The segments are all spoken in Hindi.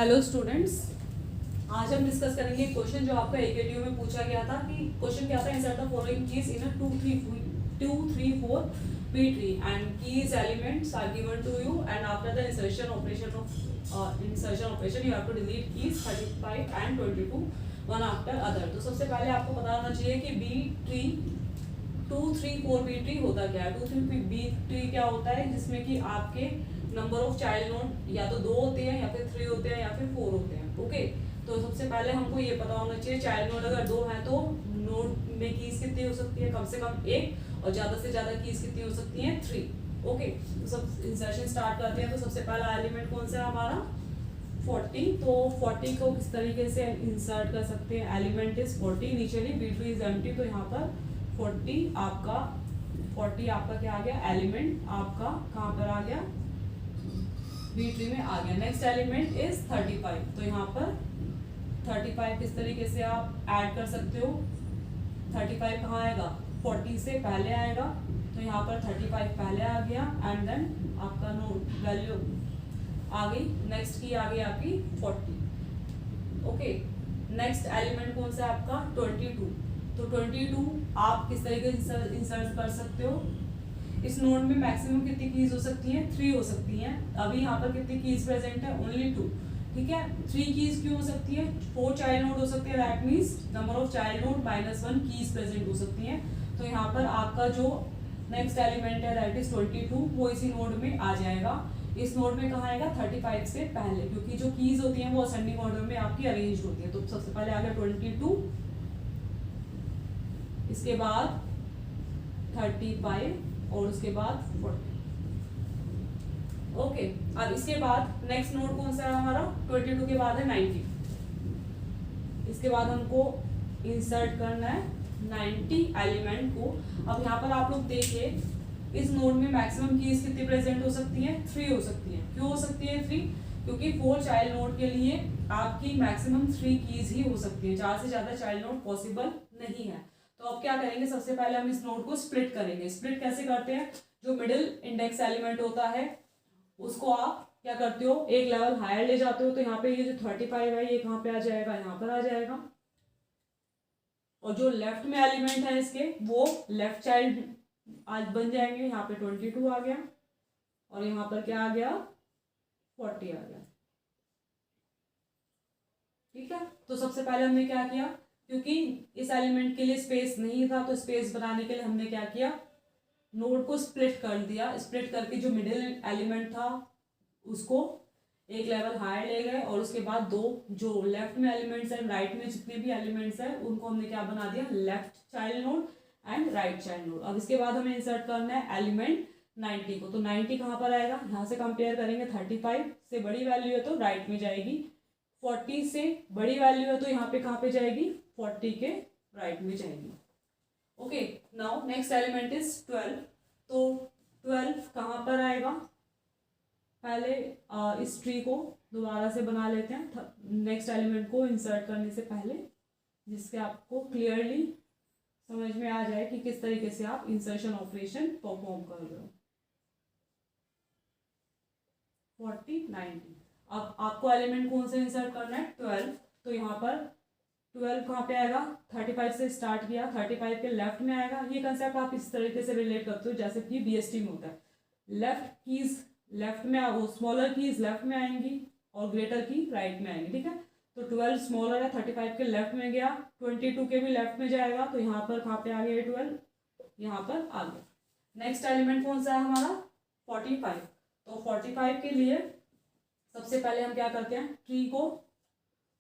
हेलो स्टूडेंट्स, आज हम डिस्कस करेंगे क्वेश्चन जो आपका एकेटीयू में पूछा गया था कि क्वेश्चन क्या था, insert the following keys in a 2 3 4 B tree and keys elements are given to you and after the insertion operation you have to delete keys 35 and 22 one after other। तो सबसे पहले आपको पता होना चाहिए कि B tree 2 3 4 B tree होता क्या है। 2 3 B tree क्या होता है, जिसमें कि आपके नंबर ऑफ चाइल्ड नोड या तो 2 होते हैं या फिर 3 होते हैं या फिर 4 होते हैं। ओके, तो सबसे पहले हमको ये पता होना चाहिए चाइल्ड नोड अगर 2 हैं तो नोड में कीज कितनी हो सकती है, कम से कम 1, और ज्यादा से ज्यादा कीज कितनी हो सकती है, 3। ओके, तो सब इंसर्शन स्टार्ट करते हैं। तो सबसे पहला एलिमेंट कौन सा है हमारा, 40। तो 40 को किस तरीके से इंसर्ट कर सकते हैं, element is 40, initially B2 is empty, तो यहाँ पर 40 आपका क्या आ गया, एलिमेंट आपका कहाँ पर आ गया, B3 में आ गया। नेक्स्ट एलिमेंट इज 35, तो यहाँ पर 35 किस तरीके से आप ऐड कर सकते हो, 35 कहाँ आएगा, 40 से पहले आएगा, तो यहाँ पर 35 पहले आ गया एंड देन आपका नोट वैल्यू आ गई, नेक्स्ट की आ गई आपकी 40। ओके, नेक्स्ट एलिमेंट कौन सा है आपका, 22। तो 22 आप किस तरीके से इंसर्ट कर सकते हो, इस नोड में मैक्सिमम कितनी कीज हो सकती हैं, 3 हो सकती हैं। अभी यहाँ पर कितनी कीज प्रेजेंट है, ओनली 2। ठीक है, 3 कीज क्यों हो सकती है, 4 चाइल्ड नोड हो सकती है, that means number of child node -1 keys present हो सकती हैं। तो यहाँ पर आपका जो नेक्स्ट एलिमेंट है दैट इज 22, वो इसी नोड में आ जाएगा। इस नोड में कहाँ आएगा, 35 से पहले, क्योंकि जो कीज होती हैं वो असेंडिंग ऑर्डर में आपकी अरेंज होती है। तो सबसे पहले आ गया 22, इसके बाद 35 और उसके बाद 40। ओके, अब इसके बाद नेक्स्ट नोड कौन सा है हमारा, 22 के बाद है 90। इसके बाद हमको इंसर्ट करना है 90 एलिमेंट को। अब यहाँ पर आप लोग देखिए, इस नोड में मैक्सिमम कीज कितनी प्रेजेंट हो सकती है, 3 हो सकती है। क्यों हो सकती है 3, क्योंकि 4 चाइल्ड नोड के लिए आपकी मैक्सिमम 3 कीज ही हो सकती है, 4 से ज्यादा चाइल्ड नोड पॉसिबल नहीं है। तो अब क्या करेंगे, सबसे पहले हम इस नोड को स्प्लिट करेंगे। स्प्लिट कैसे करते हैं, जो मिडिल इंडेक्स एलिमेंट होता है उसको आप क्या करते हो, एक लेवल हायर ले जाते हो। तो यहाँ पे ये जो 35 है ये कहाँ पे आ जाएगा, यहाँ पर आ जाएगा। और जो लेफ्ट में एलिमेंट है इसके वो लेफ्ट चाइल्ड आज बन जाएंगे। यहाँ पे 22 आ गया और यहाँ पर क्या आ गया, 40 आ गया। ठीक है, तो सबसे पहले हमने क्या किया, क्योंकि इस एलिमेंट के लिए स्पेस नहीं था तो स्पेस बनाने के लिए हमने क्या किया, नोड को स्प्लिट कर दिया। स्प्लिट करके जो मिडिल एलिमेंट था उसको एक लेवल हायर ले गए और उसके बाद दो जो लेफ्ट में एलिमेंट्स हैं, राइट में जितने भी एलिमेंट्स हैं उनको हमने क्या बना दिया, left child node and right child node. अब इसके बाद हमें इंसर्ट करना है एलिमेंट 90 को। तो 90 कहाँ पर आएगा, यहाँ से कंपेयर करेंगे, 35 से बड़ी वैल्यू है तो राइट में जाएगी, 40 से बड़ी वैल्यू है तो यहाँ पे कहाँ पे जाएगी, 40 के राइट में जाएगी। Okay, now next element is 12। तो 12 कहाँ पर आएगा, पहले इस ट्री को दोबारा से बना लेते हैं नेक्स्ट एलिमेंट को इंसर्ट करने से पहले, जिससे आपको क्लियरली समझ में आ जाए कि किस तरीके से आप इंसर्शन ऑपरेशन परफॉर्म कर रहे हो। 40 90, अब आपको एलिमेंट कौन सा इंसर्ट करना है, 12। तो यहाँ पर 12 कहाँ पे आएगा, 35 से स्टार्ट किया, 35 के लेफ्ट में आएगा। ये कंसेप्ट आप इस तरीके से रिलेट करते हो जैसे कि BST में होता है, लेफ्ट कीज लेफ्ट में वो स्मॉलर कीज लेफ्ट में आएंगी और ग्रेटर की राइट में आएंगी। ठीक है, तो 12 स्मॉलर है, 35 के लेफ्ट में गया, 22 के भी लेफ्ट में जाएगा, तो यहाँ पर कहाँ पे आ गया 12, यहाँ पर आ गया। नेक्स्ट एलिमेंट कौन सा है हमारा, 45। तो 45 के लिए सबसे पहले हम क्या करते हैं, ट्री को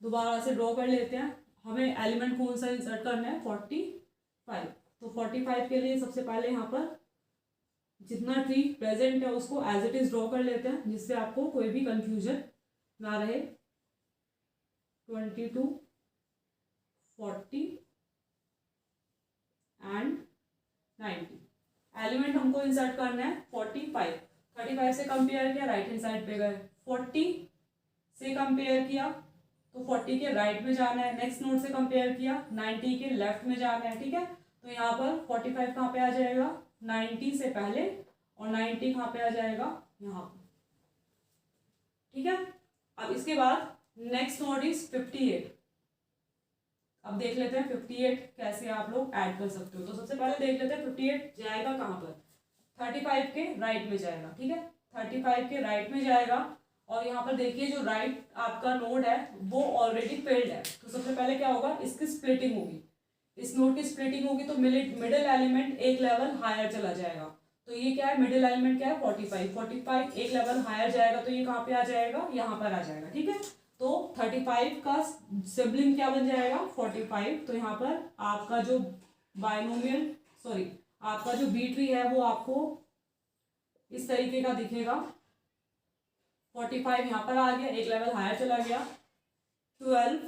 दोबारा से ड्रॉ कर लेते हैं। हमें एलिमेंट कौन सा इंसर्ट करना है, 45। तो 45 के लिए सबसे पहले यहाँ पर जितना ट्री प्रेजेंट है उसको एज इट इज ड्रॉ कर लेते हैं, जिससे आपको कोई भी कंफ्यूजन ना रहे। 22 40 एंड 90 एलिमेंट हमको इंसर्ट करना है 45। 35 से कंपेयर किया, राइट हैंड साइड पे गए, 40 से कंपेयर किया तो 40 के राइट में जाना है, नेक्स्ट नोड से कंपेयर किया 90 के लेफ्ट में जाना है। ठीक है, तो यहाँ पर 45 कहाँ पे आ जाएगा, 90 से पहले, और 90 कहाँ पे आ जाएगा, यहाँ पर। ठीक है, अब इसके बाद नेक्स्ट नोड इज 58। अब देख लेते हैं 58 कैसे आप लोग ऐड कर सकते हो। तो सबसे पहले देख लेते हैं 58 जाएगा कहाँ पर, 35 के राइट में जाएगा, ठीक है, 35 के राइट में जाएगा। और यहाँ पर देखिए जो राइट आपका नोड है वो ऑलरेडी फिल्ड है, तो सबसे पहले क्या होगा, इसकी स्प्लिटिंग होगी, इस नोड की स्प्लिटिंग होगी, तो मिडिल एलिमेंट एक लेवल हायर चला जाएगा। तो ये क्या है, मिडिल एलिमेंट क्या है 45 एक लेवल हायर जाएगा, तो ये कहाँ पे आ जाएगा, यहाँ पर आ जाएगा, ठीक है। तो 35 का सिबलिंग क्या बन जाएगा 45। तो यहाँ पर आपका जो बाइनोमियल आपका जो बी ट्री है वो आपको इस तरीके का दिखेगा। 45 यहाँ पर आ गया, एक लेवल हायर चला गया, 12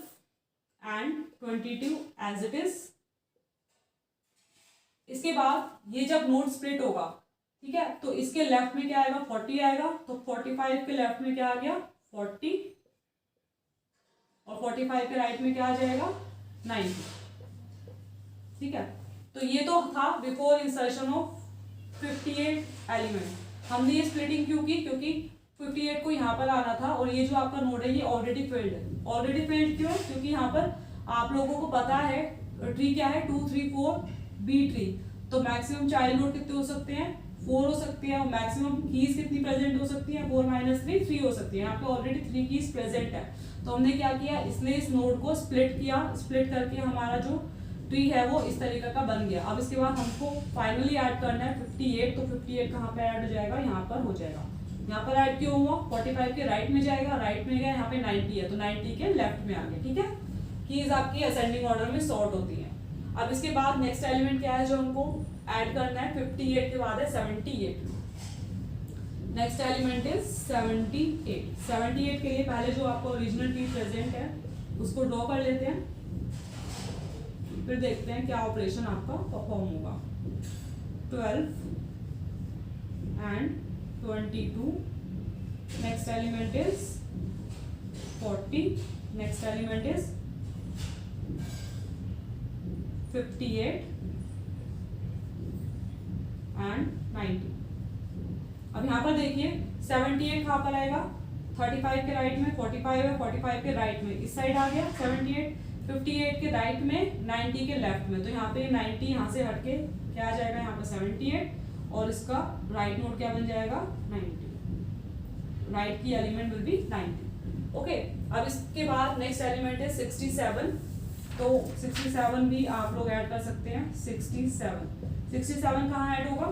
एंड 22 एज इट इज। इसके बाद ये जब नोड स्प्लिट होगा, ठीक है, तो इसके लेफ्ट में क्या आएगा 40 आएगा, तो 45 के लेफ्ट में क्या आ गया 40, और 45 के राइट में क्या आ जाएगा 90, ठीक है। तो ये तो था बिफोर इंसर्शन ऑफ 58 एलिमेंट। हमने ये स्प्लिटिंग क्यों की, क्योंकि 58 को यहाँ पर आना था, और ये जो आपका नोड है ये ऑलरेडी फिल्ड है। ऑलरेडी फिल्ड क्यों, क्योंकि यहाँ पर आप लोगों को पता है ट्री क्या है 2 3 4 बी ट्री, तो मैक्सिमम चाइल्ड नोड कितने हो सकते हैं 4 हो सकते हैं, और मैक्सिमम कीज कितनी प्रेजेंट हो सकती है 4 - 3 3 हो सकती है। यहाँ पे ऑलरेडी 3 कीज प्रेजेंट है, तो हमने क्या किया, इसने इस नोड को स्प्लिट किया, स्प्लिट करके हमारा जो ट्री है वो इस तरीके का बन गया। अब इसके बाद हमको फाइनली ऐड करना है 58, तो 58 कहाँ पे ऐड हो जाएगा, यहाँ पर हो जाएगा। यहाँ पर ऐड क्यों हुआ, 45 के राइट में जाएगा, राइट में गया, यहाँ पे 90 है, तो 90 के लेफ्ट में आ गया, ठीक है। कीज आपकी असेंडिंग ऑर्डर में सॉर्ट होती है। अब इसके बाद नेक्स्ट एलिमेंट क्या है जो हमको ऐड करना है, 58 के बाद है 78। Next element is 78। 78 के लिए पहले जो आपको ओरिजिनल ट्री प्रेजेंट है उसको ड्रॉ कर लेते हैं, फिर देखते हैं क्या ऑपरेशन आपका परफॉर्म होगा। 12 and 22, next element is 40, next element is 58 and 90। अब यहाँ पर देखिए 78 कहाँ पर आएगा, 35 के राइट में, 45 है, 45 के राइट में इस साइड आ गया 78, 58 के राइट में, 90 के लेफ्ट में, तो यहाँ पे 90 यहाँ से हटके क्या आ जाएगा यहाँ पे 78, और इसका राइट नोड क्या बन जाएगा 90, राइट की एलिमेंट विल बी 90। ओके, अब इसके बाद नेक्स्ट एलिमेंट है 67, तो 67 भी आप लोग ऐड कर सकते हैं। 67 कहाँ ऐड होगा,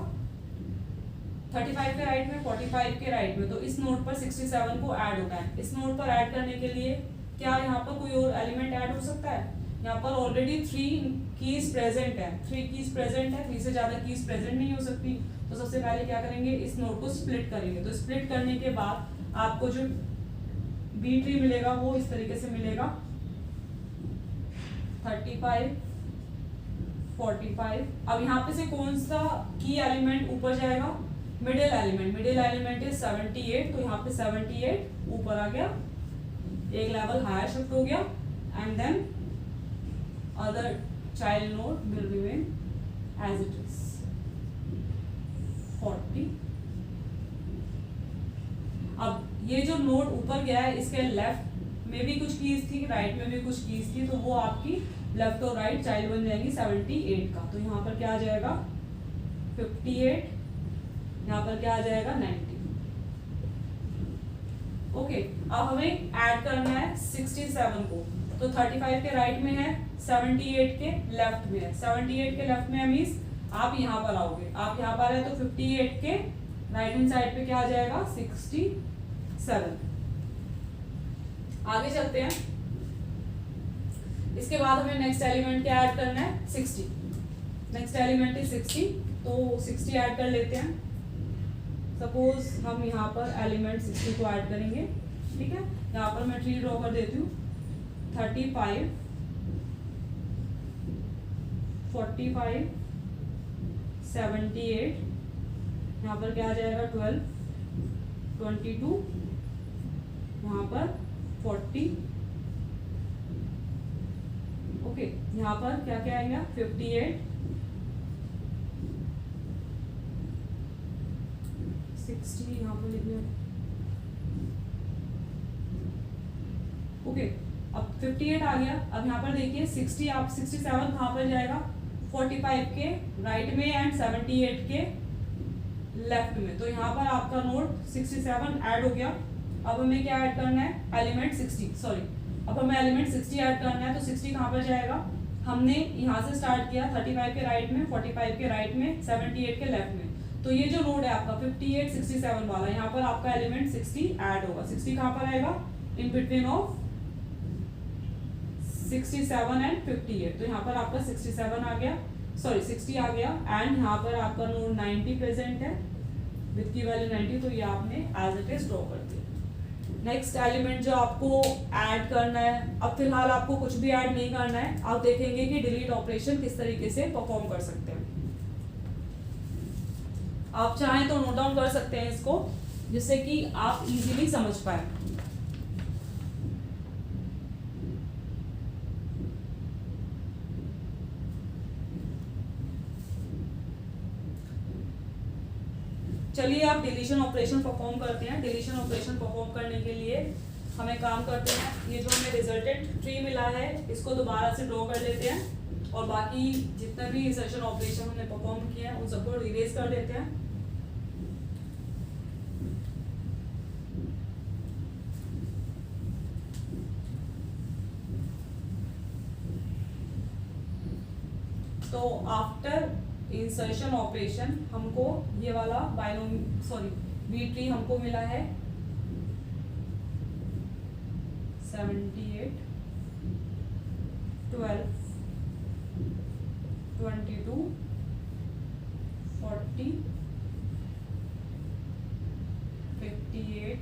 35 के राइट में, 45 के राइट में, तो इस नोड पर 67 को ऐड होता है। इस नोड पर ऐड करने के लिए क्या यहाँ पर कोई और एलिमेंट ऐड हो सकता है, यहाँ पर ऑलरेडी 3 कीज प्रेजेंट है, 3 कीज प्रेजेंट है, 3 से ज्यादा कीज प्रेजेंट नहीं हो सकती। तो सबसे पहले क्या करेंगे, इस नोड को स्प्लिट करेंगे। तो स्प्लिट करने के बाद आपको जो बी ट्री मिलेगा वो इस तरीके से मिलेगा, 35 45। अब यहाँ पे से कौन सा की एलिमेंट ऊपर जाएगा, मिडिल एलिमेंट इज 78, तो यहाँ पे 78 ऊपर आ गया, एक लेवल हायर शिफ्ट हो गया, and then other child node will remain as it is 40। अब ये जो नोड ऊपर गया है इसके लेफ्ट में भी कुछ कीज थी, राइट में भी कुछ कीज थी, तो वो आपकी लेफ्ट और राइट चाइल्ड बन जाएंगी 78 का। तो यहाँ पर क्या आ जाएगा 58, यहाँ पर क्या आ जाएगा 90। ओके, अब हमें ऐड करना है 67 को, तो 35 के राइट में है, 78 के लेफ्ट में है। 78 के लेफ्ट में मींस आप यहाँ पर आओगे, आप यहाँ पर है तो 58 के राइट हैंड साइड पे क्या आ जाएगा 67। आगे चलते हैं, इसके बाद हमें नेक्स्ट एलिमेंट क्या ऐड करना है 60। नेक्स्ट एलिमेंट इज 60, तो 60 ऐड कर लेते हैं। सपोज हम यहाँ पर एलिमेंट 60 को ऐड करेंगे, ठीक है। यहाँ पर मैं ट्री ड्रॉ कर देती हूँ, 35 45 78, यहाँ पर क्या आ जाएगा 12 22, यहाँ पर 40। ओके, यहाँ पर क्या क्या आएगा 58 60, यहाँ पर लिखना ओके, अब 58 आ गया। अब यहाँ पर देखिए 60, आप 67 कहाँ पर जाएगा, 45 के राइट में एंड 78 के लेफ्ट में। तो यहाँ पर आपका नोड 67 ऐड हो गया। अब हमें क्या ऐड करना है, एलिमेंट 60, सॉरी, अब हमें एलिमेंट 60 ऐड करना है। तो 60 कहाँ पर जाएगा, हमने यहाँ से स्टार्ट किया 35 के राइट में, 45 के राइट में, 78 के लेफ्ट में। तो ये जो नोड है आपका 58 67 वाला, यहाँ पर आपका एलिमेंट 60 ऐड होगा। 60 कहाँ पर आएगा, इन बिटवीन ऑफ 67 एंड 58। तो यहाँ पर आपका 67 आ गया, सॉरी 60 आ गया एंड यहाँ पर आपका नोड 90 प्रेजेंट है विद की वैल्यू 90। तो ये आपने एज इट इज ड्रॉ कर दिया। नेक्स्ट एलिमेंट जो आपको ऐड करना है, अब फिलहाल आपको कुछ भी ऐड नहीं करना है। आप देखेंगे कि डिलीट ऑपरेशन किस तरीके से परफॉर्म कर सकते हैं। आप चाहें तो नोट डाउन कर सकते हैं इसको, जिससे कि आप इजीली समझ पाए। चलिए आप डिलीशन ऑपरेशन परफॉर्म करते हैं। डिलीशन ऑपरेशन परफॉर्म करने के लिए हमें काम करते हैं, ये जो हमें रिजल्टेंट ट्री मिला है इसको दोबारा से ड्रॉ कर लेते हैं और बाकी जितने भी इंसर्शन ऑपरेशन हमने परफॉर्म किए हैं उन सबको इरेज कर देते हैं। तो आफ्टर इंसर्शन ऑपरेशन हमको ये वाला बी ट्री हमको मिला है 78 12 22 40 58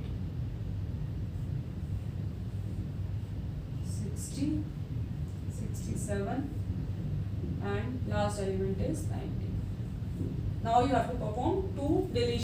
60 67 and last element is 90. Now you have to perform two deletion